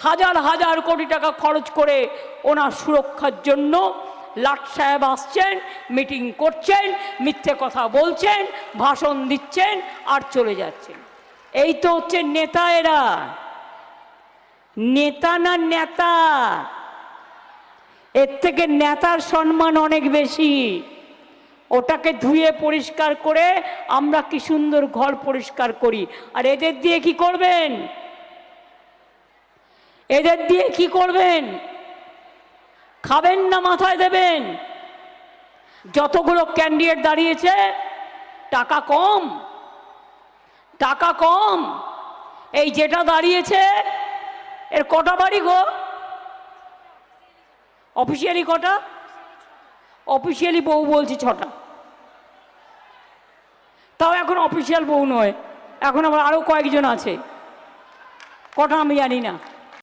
হাজার হাজার কোটি টাকা খরচ করে ওনার সুরক্ষার জন্য লাট সাহেব আসছেন, মিটিং করছেন, মিথ্যে কথা বলছেন, ভাষণ দিচ্ছেন আর চলে যাচ্ছেন। এই তো হচ্ছে নেতা। এরা নেতা না নেতা, এর থেকে নেতার সম্মান অনেক বেশি। ওটাকে ধুয়ে পরিষ্কার করে আমরা কি সুন্দর ঘর পরিষ্কার করি, আর এদের দিয়ে কি করবেন? এদের দিয়ে কি করবেন? খাবেন না মাথায় দেবেন? যতগুলো ক্যান্ডিডেট দাঁড়িয়েছে টাকা কম, টাকা কম। এই যেটা দাঁড়িয়েছে এর কটা বাড়ি গো? অফিসিয়ালি কটা? অফিসিয়ালি বউ বলছি 6টা, তাও এখন অফিসিয়াল বউ নয়, এখন আবার আরো কয়েকজন আছে, কটা আমি জানি না।